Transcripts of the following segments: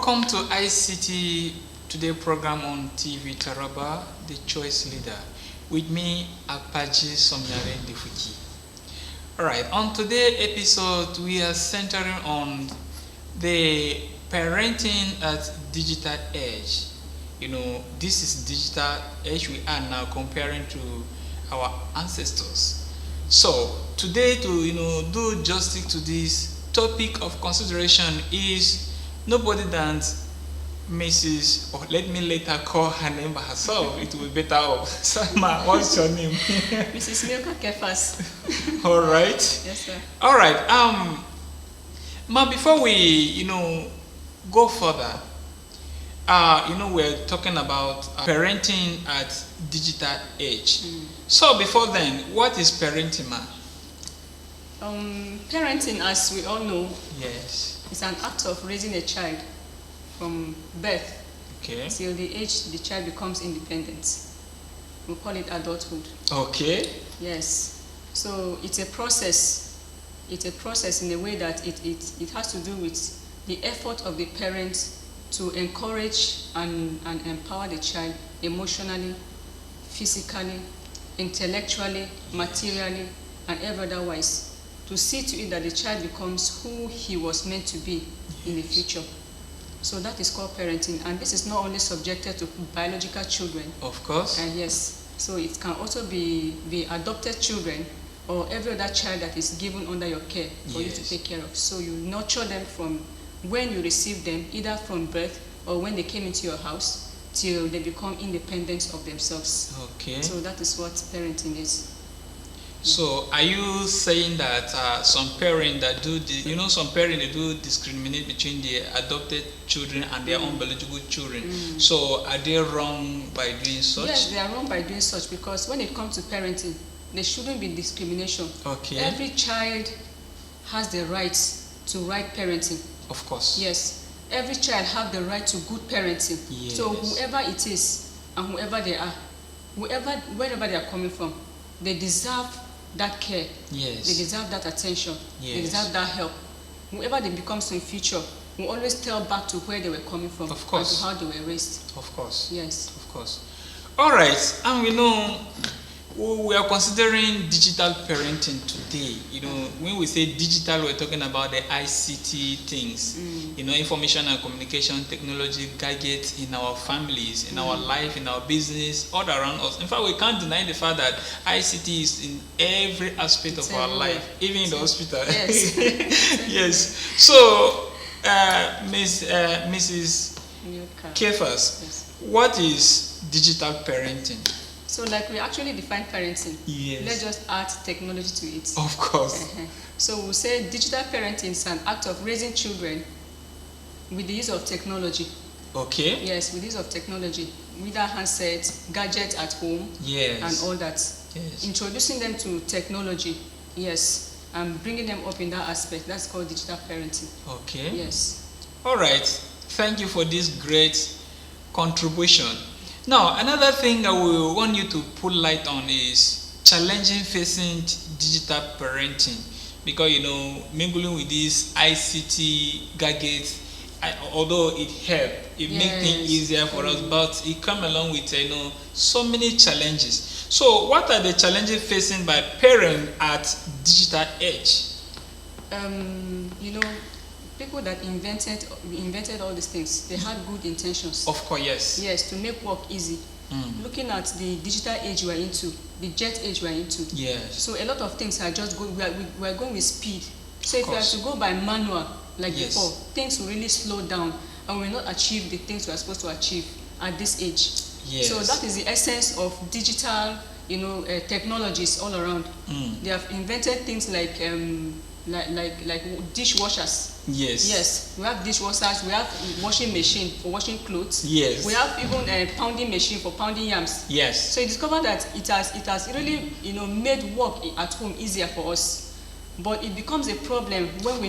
Welcome to ICT Today program on TV Taraba, the choice leader. With me, Apaji Somyare Defuki. Alright, on today's episode, we are centering on the parenting at digital age. This is digital age we are now comparing to our ancestors. So, today to do justice to this topic of consideration is nobody than Mrs. or let me later call her name by herself. It will be better off. Sama, what's your name? Mrs. Milka Kefas. All right. Yes, sir. All right. Ma, before we go further, we're talking about parenting at digital age. So before then, what is parenting, ma? Parenting, as we all know, Yes. is an act of raising a child from birth till the age the child becomes independent. We call it adulthood. Okay. Yes. So it's a process. It's a process in a way that it has to do with the effort of the parents to encourage and empower the child emotionally, physically, intellectually, materially, and ever otherwise, to see to it that the child becomes who he was meant to be in the future. So that is called parenting, and this is not only subjected to biological children. Of course. Yes. So it can also be the adopted children or every other child that is given under your care for you to take care of. So you nurture them from when you receive them, either from birth or when they came into your house, till they become independent of themselves. Okay. So that is what parenting is. So are you saying that some parents that do some parents they do discriminate between the adopted children and their own biological children? So are they wrong by doing such? Yes, they are wrong by doing such, because when it comes to parenting, there shouldn't be discrimination. Okay. Every child has the right to right parenting. Of course. Yes. Every child have the right to good parenting. Yes. So whoever it is and whoever they are, wherever they are coming from, they deserve that care. Yes. They deserve that attention. Yes. They deserve that help. Whoever they become in future will always tell back to where they were coming from. Of course. And to how they were raised. Of course. Yes. Of course. All right. And we know we are considering digital parenting today. When we say digital, we're talking about the ICT things. Information and communication technology gadgets in our families, in our life, in our business, all around us. In fact, we can't deny the fact that ICT is in every aspect of our life, even in the hospital. Yes. Yes. So, Mrs. Kefas, Yes. what is digital parenting? So like we actually define parenting. Yes. Let's just add technology to it. Of course. So we say digital parenting is an act of raising children with the use of technology. Okay. Yes, with the use of technology, with our handsets, gadgets at home, Yes. and all that. Yes. Introducing them to technology, yes, and bringing them up in that aspect. That's called digital parenting. Okay. Yes. All right. Thank you for this great contribution. Now, another thing that we want you to put light on is challenging facing digital parenting, because mingling with these ICT gadgets, although it helps, it makes things easier for us, but it comes along with so many challenges. So, what are the challenges facing by parents at digital age? People that invented all these things, they had good intentions. Of course, yes. Yes, to make work easy. Looking at the digital age we are into, the jet age we are into. Yes. So a lot of things are just going. We are going with speed. So if we are to go by manual like before, things will really slow down, and we will not achieve the things we are supposed to achieve at this age. Yes. So that is the essence of digital, technologies all around. They have invented things like dishwashers. Yes. Yes, we have dishwashers. We have washing machine for washing clothes. Yes. We have even a pounding machine for pounding yams. Yes. So you discover that it has really made work at home easier for us, but it becomes a problem when we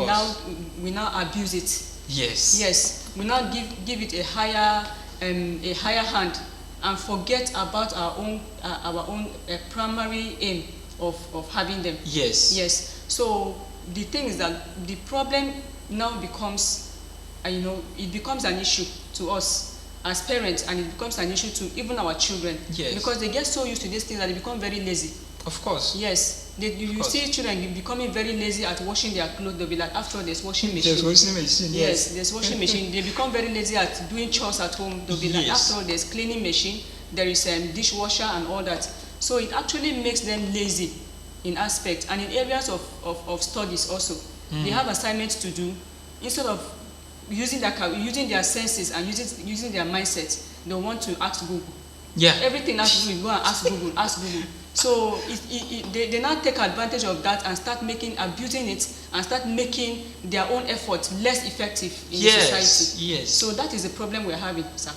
now abuse it. Yes. Yes, we now give it a higher hand and forget about our own primary aim of having them. Yes. Yes. So the thing is that the problem now becomes it becomes an issue to us as parents, and it becomes an issue to even our children. Yes. Because they get so used to these things that they become very lazy. Of course. Yes. You see children becoming very lazy at washing their clothes. They'll be like, after all, there's washing machine. There's washing machine. Yes, there's washing machine. They become very lazy at doing chores at home. They'll be like, Yes. after all, there's cleaning machine. There is dishwasher and all that. So it actually makes them lazy in aspect, and in areas of studies also. They have assignments to do. Instead of using their senses and using their mindset, they want to ask Google. Yeah. Everything has to do, go and ask Google, ask Google. So they now take advantage of that and start abusing it, and start making their own effort less effective in the society. Yes. So that is the problem we're having, sir.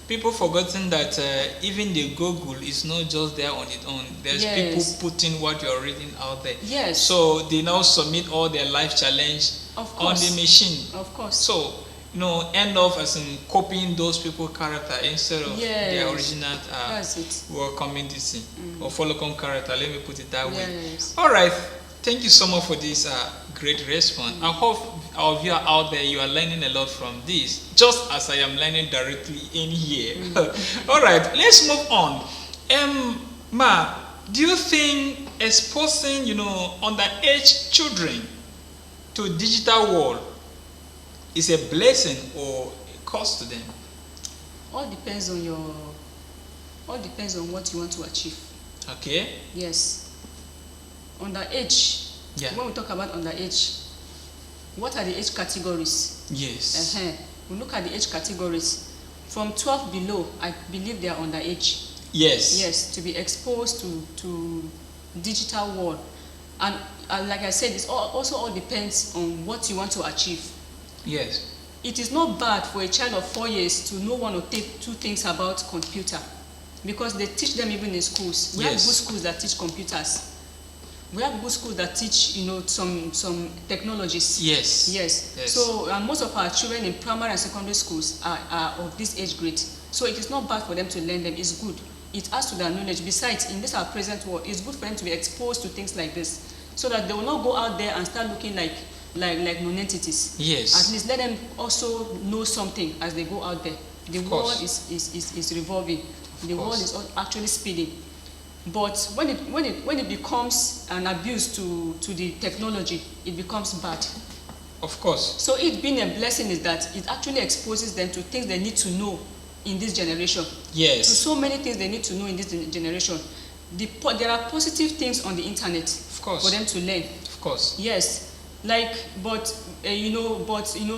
People forgotten that even the Google is not just there on its own. There's people putting what you're reading out there. Yes. So they now submit all their life challenge on the machine. Of course. So end off as in copying those people's character instead of their original welcoming this thing or follow-come character. Let me put it that way. Yes. All right. Thank you so much for this great response. I hope our viewer out there, you are learning a lot from this, just as I am learning directly in here. All right, let's move on. Ma, do you think exposing, underage children to digital world is a blessing or a cost to them? All depends on what you want to achieve. Okay. Yes. Underage. Yeah. When we talk about underage, what are the age categories? Yes. We look at the age categories. From 12 below, I believe they are underage. Yes. Yes, to be exposed to digital world. And like I said, it also all depends on what you want to achieve. Yes. It is not bad for a child of 4 years to know one or two things about computer, because they teach them even in schools. We have good schools that teach computers. We have good schools that teach, some technologies. Yes. Yes. So most of our children in primary and secondary schools are of this age grade. So it is not bad for them to learn them. It's good. It adds to their knowledge. Besides, in this our present world, it's good for them to be exposed to things like this, so that they will not go out there and start looking like non-entities. Yes. At least let them also know something as they go out there. The world is revolving. The world is actually speeding. But when it becomes an abuse to the technology, it becomes bad. Of course. So it being a blessing is that it actually exposes them to things they need to know in this generation. Yes. To so many things they need to know in this generation. There are positive things on the internet, of course, for them to learn. Of course. Yes. But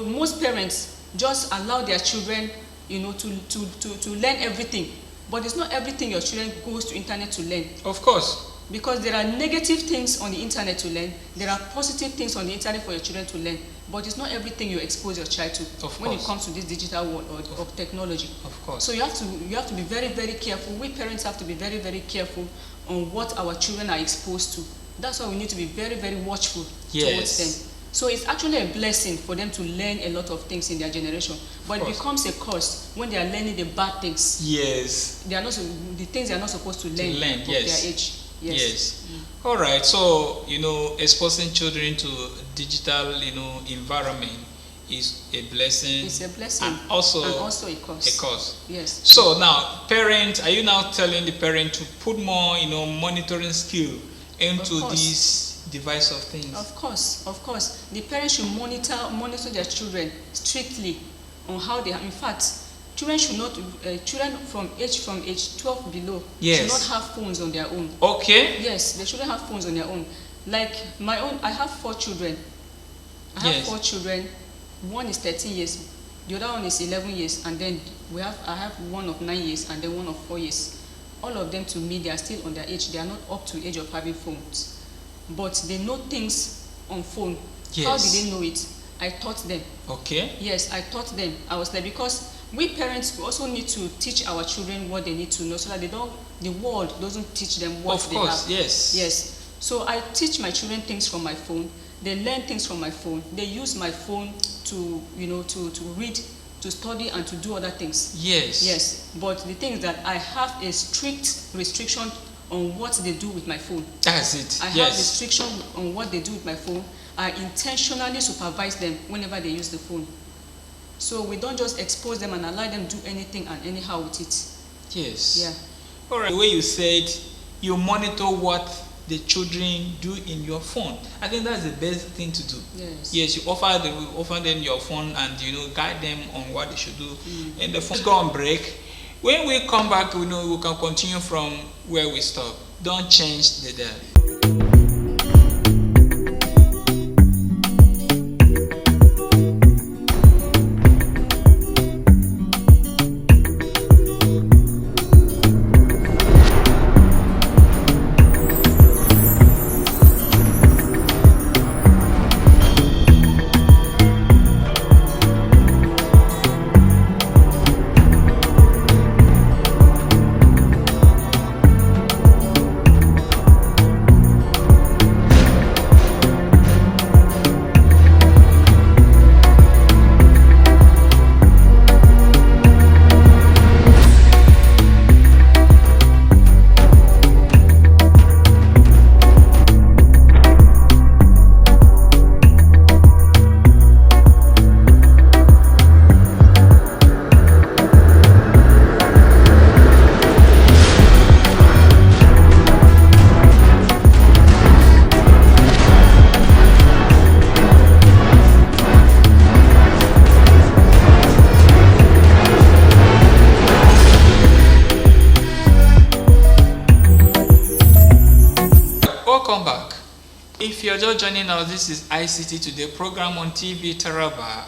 most parents just allow their children, to learn everything. But it's not everything your children goes to internet to learn. Of course. Because there are negative things on the internet to learn. There are positive things on the internet for your children to learn. But it's not everything you expose your child to when it comes to this digital world of technology. Of course. So you have to be very, very careful. We parents have to be very, very careful on what our children are exposed to. That's why we need to be very, very watchful towards them. So it's actually a blessing for them to learn a lot of things in their generation. But it becomes a curse when they are learning the bad things. Yes. They are not the things they are not supposed to learn of their age. Yes. All right. So, exposing children to digital, environment is a blessing. It's a blessing. And also a curse. A curse. Yes. So now, parents, are you now telling the parent to put more, monitoring skill into this device of things? Of course. The parents should monitor their children strictly on how they are. In fact, children should not, children from age 12 below should not have phones on their own. Okay. Yes, they shouldn't have phones on their own. Like my own, I have 4 children. I have 4 children. One is 13 years, the other one is 11 years, and then I have one of 9 years and then one of 4 years. All of them, to me, they are still on their age. They are not up to age of having phones. But they know things on phone. Yes. How did they know it? I taught them. Okay. Yes, I taught them. I was there because we parents also need to teach our children what they need to know, so that the world doesn't teach them what they have. Of course, yes. Yes. So I teach my children things from my phone. They learn things from my phone. They use my phone to read, to study, and to do other things. Yes. Yes. But the thing is that I have a strict restriction on what they do with my phone. That's it. I have restriction on what they do with my phone, I intentionally supervise them whenever they use the phone. So we don't just expose them and allow them do anything and anyhow with it. Yes. Yeah. All right. The way you said, you monitor what the children do in your phone. I think that's the best thing to do. Yes. Yes, you offer them your phone and guide them on what they should do. And the phone. Let's go on break. When we come back, we can continue from where we stop. Don't change the dial. Welcome back. If you're just joining us, this is ICT Today program on TV Taraba,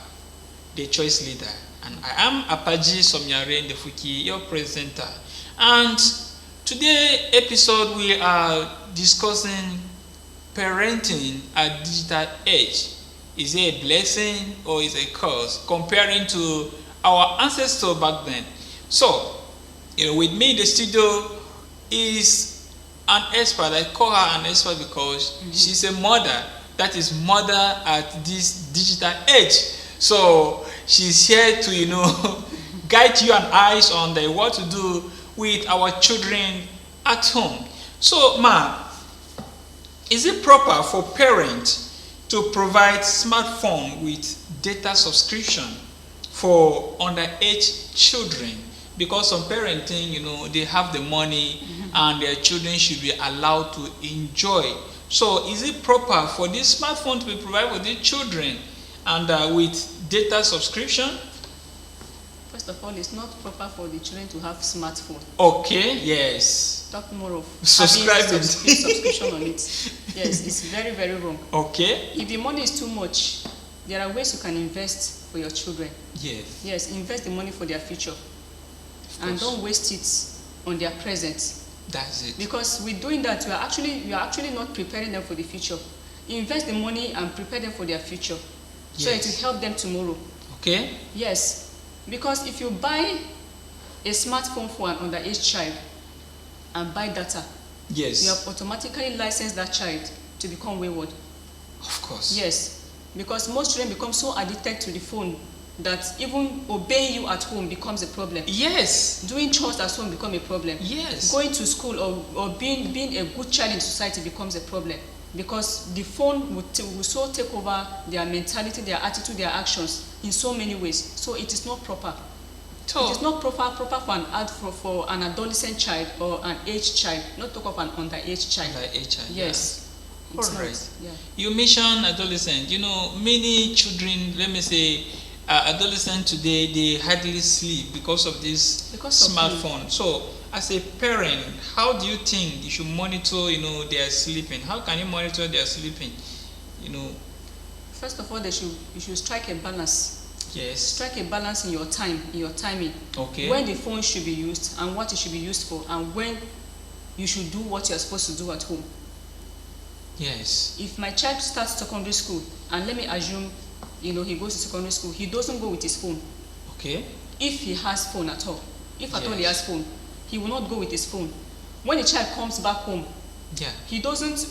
the choice leader. And I am Apaji Somyare Ndefuki, your presenter. And today episode we are discussing parenting at digital age. Is it a blessing or is it a curse comparing to our ancestors back then? So, with me in the studio is an expert. I call her an expert because she's a mother that is mother at this digital age. So she's here to guide you and I on what to do with our children at home. So ma, is it proper for parents to provide smartphone with data subscription for underage children? Because some parenting, they have the money and their children should be allowed to enjoy. So is it proper for this smartphone to be provided for these children and with data subscription? First of all, it's not proper for the children to have smartphone. Okay, yes. Talk more of Subscribing. Subscription on it. Yes, it's very, very wrong. Okay. If the money is too much, there are ways you can invest for your children. Yes. Yes, invest the money for their future. And don't waste it on their present. That's it. Because with doing that, you are actually not preparing them for the future. Invest the money and prepare them for their future. Yes. So it will help them tomorrow. Okay. Yes. Because if you buy a smartphone for an underage child and buy data, yes, you have automatically licensed that child to become wayward. Of course. Yes. Because most children become so addicted to the phone that even obeying you at home becomes a problem. Yes. Doing chores at home becomes a problem. Yes. Going to school or being a good child in society becomes a problem. Because the phone will so take over their mentality, their attitude, their actions in so many ways. So it is not proper. It is not proper for an adolescent child or an aged child, not talk of an underage child. Underage child. Yes. Yeah. All right. Yeah. You mentioned adolescent. Many children, let me say, adolescents today, they hardly sleep because of this smartphone. So, as a parent, how do you think you should monitor, their sleeping? How can you monitor their sleeping? First of all, you should strike a balance. Yes. Strike a balance in your time, in your timing. Okay. When the phone should be used and what it should be used for, and when you should do what you are supposed to do at home. Yes. If my child starts secondary school, and let me assume, he goes to secondary school, he doesn't go with his phone. Okay. If he has phone at all, if at all he Yes. has phone, he will not go with his phone. When the child comes back home, Yeah. he doesn't,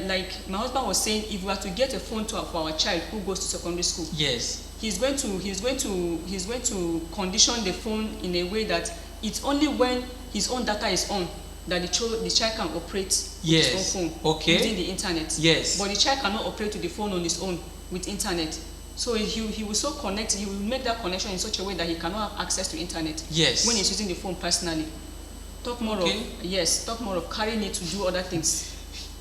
like my husband was saying, if we are to get a phone for our child who goes to secondary school, Yes. he's going to condition the phone in a way that it's only when his own data is on that the child can operate with Yes. his own phone Okay. using the internet. Yes. But the child cannot operate with the phone on his own with internet. So he will so connect, he will make that connection in such a way that he cannot have access to internet Yes. when he's using the phone personally. Talk more of carrying it to do other things.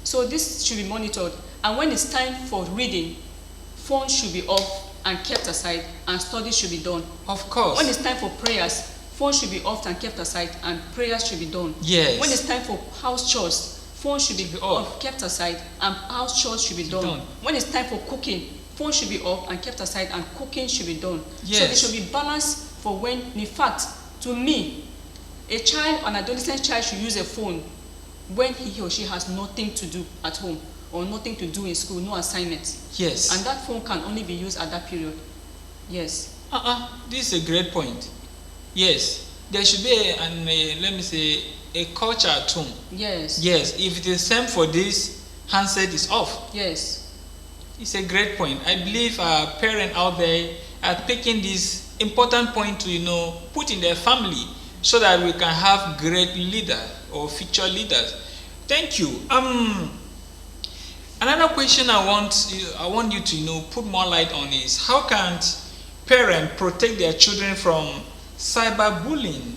So this should be monitored. And when it's time for reading, phone should be off and kept aside, and studies should be done. Of course. When it's time for prayers, phone should be off and kept aside, and prayers should be done. Yes. When it's time for house chores, phone should be off, kept aside, and house chores should be done. When it's time for cooking, phone should be off and kept aside, and cooking should be done. Yes. So there should be balance for when, in fact, to me, a child, an adolescent child should use a phone when he or she has nothing to do at home or nothing to do in school, no assignment. Yes. And that phone can only be used at that period. Yes. This is a great point. Yes. There should be let me say, a culture at home. Yes. Yes. If it is time for this, handset is off. Yes. It's a great point. I believe our parents out there are taking this important point to, put in their family so that we can have great leaders or future leaders. Thank you. Another question I want you to put more light on is, how can parents protect their children from cyberbullying?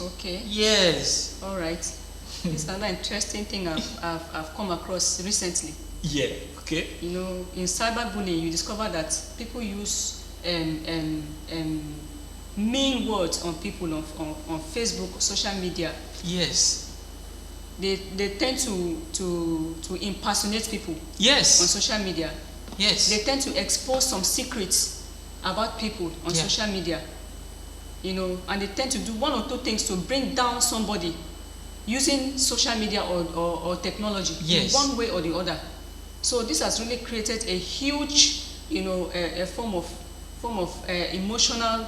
Okay. Yes. All right. It's another interesting thing I've come across recently. Yeah. Okay. In cyberbullying, you discover that people use mean words on people on Facebook, social media. Yes. They tend to impersonate people. Yes. On social media. Yes. They tend to expose some secrets about people on social media. And they tend to do one or two things to bring down somebody using social media or technology. Yes. In one way or the other. So this has really created a huge, a form of emotional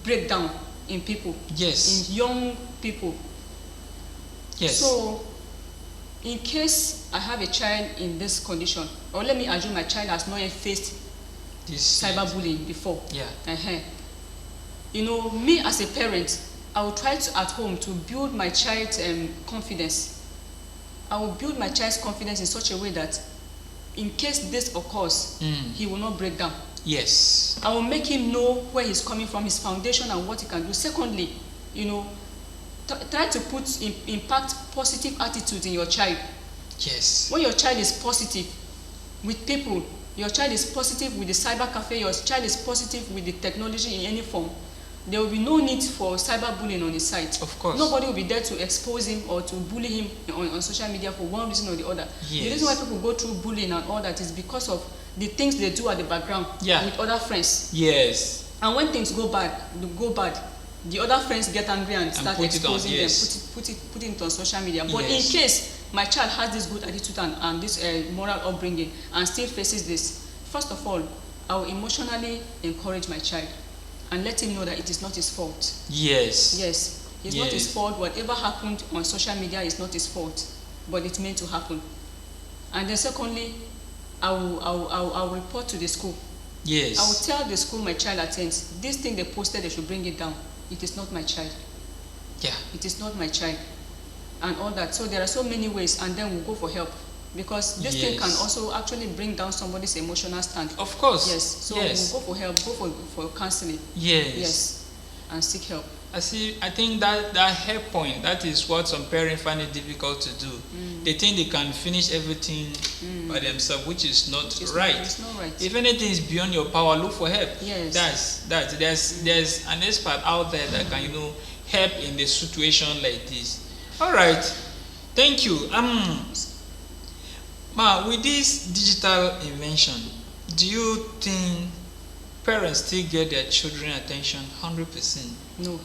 breakdown in people. Yes. In young people. Yes. So, in case I have a child in this condition, or let me assume my child has not yet faced this cyberbullying before. Yeah. Me as a parent, I will try to at home to build my child's confidence. I will build my child's confidence in such a way that in case this occurs, he will not break down. Yes. I will make him know where he's coming from, his foundation, and what he can do. Secondly, try to impact positive attitudes in your child. Yes. When your child is positive with people, your child is positive with the cyber cafe, your child is positive with the technology in any form, there will be no need for cyberbullying on his side. Of course. Nobody will be there to expose him or to bully him on social media for one reason or the other. Yes. The reason why people go through bullying and all that is because of the things they do at the background with other friends. Yes. And when things go bad, the other friends get angry and start exposing them, put it on social media. But in case my child has this good attitude and this moral upbringing and still faces this, first of all, I will emotionally encourage my child and let him know that it is not his fault. Yes. Yes. It's not his fault. Whatever happened on social media is not his fault, but it's meant to happen. And then secondly, I will report to the school. Yes. I will tell the school my child attends, this thing they posted, they should bring it down. It is not my child. Yeah. It is not my child. And all that. So there are so many ways, and then we'll go for help. Because this thing can also actually bring down somebody's emotional stand. Of course. Yes. So we'll go for help, go for counseling. Yes. Yes. And seek help. I think that help point, that is what some parents find it difficult to do. They think they can finish everything by themselves, which is not right. It's not right. If anything is beyond your power, look for help. Yes. There's an expert out there that can help in the situation like this. All right. Thank you. Ma, with this digital invention, do you think parents still get their children attention 100%? No.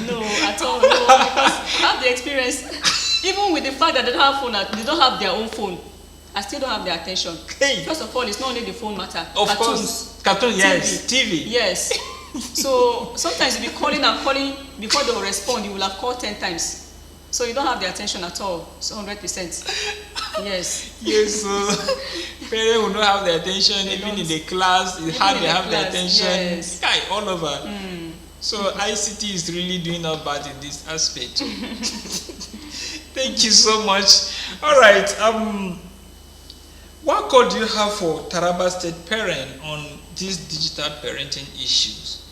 No, at all. No, because I have the experience. Even with the fact that they don't have phone, they don't have their own phone, I still don't have their attention. Hey. First of all, it's not only the phone matter. Of course. Cartoon, yes. TV. Yes. So sometimes you'll be calling and calling before they will respond. You will have called 10 times. So you don't have their attention at all. So 100%. Yes. Yes, so parents will not have their attention, even in the class, it's hard they have their attention. Yes. All over. So ICT is really doing not bad in this aspect. Thank you so much. All right. What call do you have for Taraba State parent on these digital parenting issues?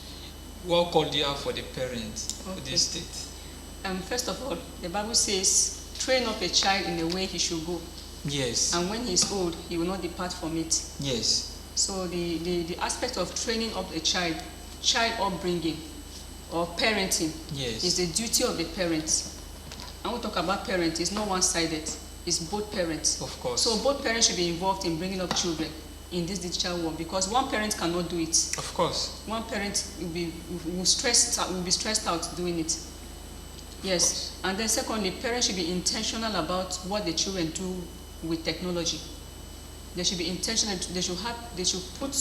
What call do you have for the parents of this state? First of all, the Bible says, train up a child in the way he should go. Yes. And when he is old, he will not depart from it. Yes. So the aspect of training up a child upbringing or parenting Yes. is the duty of the parents. And we talk about parents, it's not one-sided, it's both parents. Of course. So both parents should be involved in bringing up children in this digital world, because one parent cannot do it. Of course. One parent will be stressed out doing it. Yes. And then secondly, parents should be intentional about what the children do with technology. They should be intentional. They should put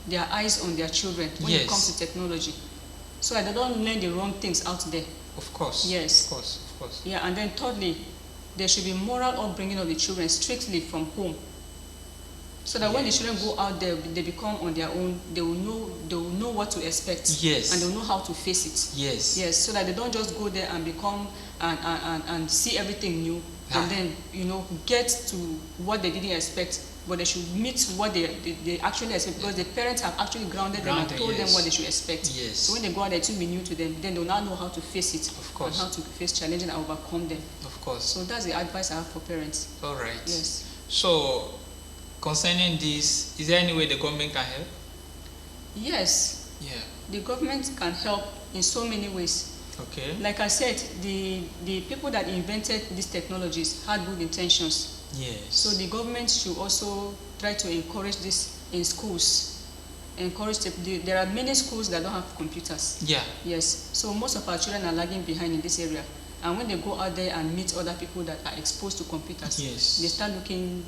their eyes on their children when Yes. it comes to technology, so that they don't learn the wrong things out there. Of course. Yes. Of course. Of course. Yeah. And then thirdly, there should be moral upbringing of the children strictly from home, so that when the children go out there, they become on their own. They will know what to expect. Yes. And they will know how to face it. Yes. Yes. So that they don't just go there and become and see everything new, and then get to what they didn't expect. But they should meet what they actually expect, because the parents have actually grounded them and told them what they should expect. Yes. So when they go out there, it will be new to them. Then they will now know how to face it. Of course. And how to face challenges and overcome them. Of course. So that's the advice I have for parents. All right. Yes. So, concerning this, is there any way the government can help? Yes. Yeah. The government can help in so many ways. Okay. Like I said, the people that invented these technologies had good intentions. Yes. So the government should also try to encourage this in schools. There are many schools that don't have computers. Yeah. Yes. So most of our children are lagging behind in this area. And when they go out there and meet other people that are exposed to computers, Yes. they start looking,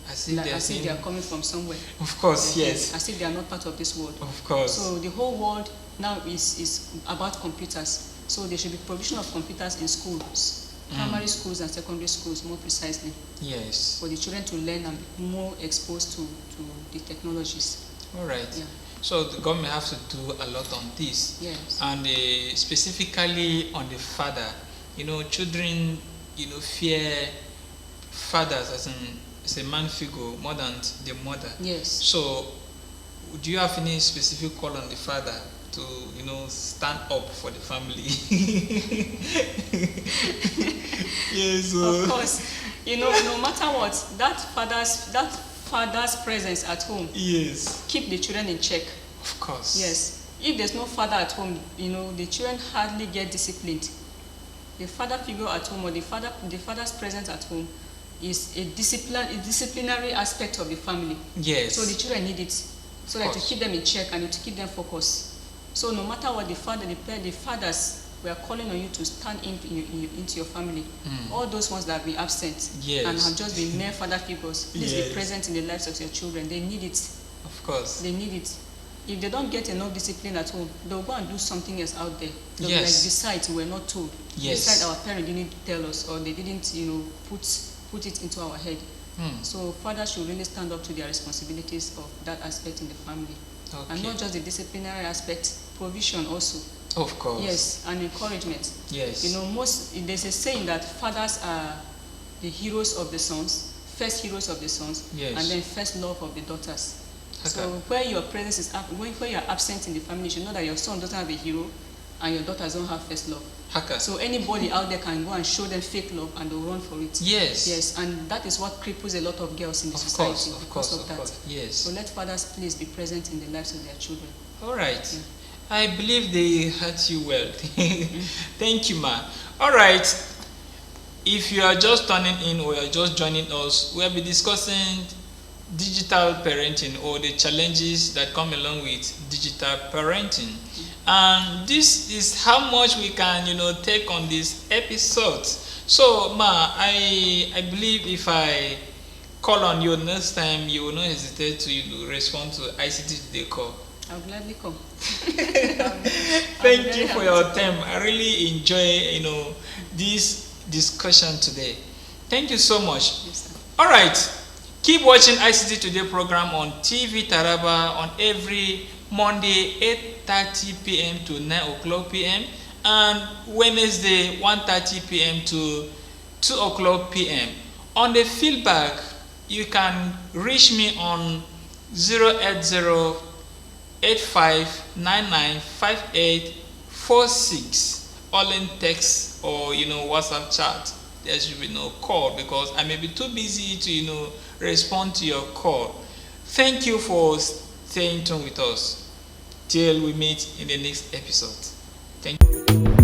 As if they are coming from somewhere. Of course. Yes. As if they are not part of this world. Of course. So the whole world now is about computers. So there should be provision of computers in schools, primary schools and secondary schools more precisely, Yes. for the children to learn and be more exposed to the technologies. All right. Yeah. So the government has to do a lot on this. Yes. And specifically on the father, children, fear fathers as a man figure more than the mother. Yes. So, do you have any specific call on the father to, stand up for the family? Yes. Of course, no matter what, that father's presence at home. Yes. Keep the children in check. Of course. Yes. If there's no father at home, the children hardly get disciplined. The father figure at home, or the father's presence at home, is a disciplinary aspect of the family. Yes. So the children need it, so that to keep them in check and to keep them focused. So no matter what, the fathers, we are calling on you to stand into your family. All those ones that have been absent and have just been mere father figures, please be present in the lives of your children. They need it. Of course. They need it. If they don't get enough discipline at home, they'll go and do something else out there. They'll be like, besides, we're not told. Yes. Besides, our parents didn't tell us, or they didn't, put it into our head. So fathers should really stand up to their responsibilities of that aspect in the family. Okay. And not just the disciplinary aspect, provision also. Of course. Yes, and encouragement. Yes. There's a saying that fathers are the heroes of the sons, first heroes of the sons, Yes. and then first love of the daughters. Okay. So where your presence is, where you are absent in the family, you should know that your son doesn't have a hero, and your daughters don't have first love. Haka. So anybody out there can go and show them fake love, and they'll run for it. Yes. Yes, and that is what cripples a lot of girls in the Of society course. Of because course. of Of that. course. Yes. So let fathers please be present in the lives of their children. All right. Yeah. I believe they heard you well. Thank you, ma. All right. If you are just turning in or you are just joining us, we'll be discussing digital parenting or the challenges that come along with digital parenting. And this is how much we can, take on this episode. So, ma, I believe if I call on you next time, you will not hesitate to respond to ICT Today call. I'll gladly come. Thank you for your time. I really enjoy, this discussion today. Thank you so much. Yes, sir. All right. Keep watching ICT Today program on TV Taraba on every Monday 8:30 p.m. to 9 o'clock p.m. and Wednesday 1:30 p.m. to 2 o'clock p.m. On the feedback, you can reach me on 080-8599-5846, all in text or WhatsApp chat. There should be no call because I may be too busy to respond to your call. Thank you for staying tuned with us till we meet in the next episode. Thank you.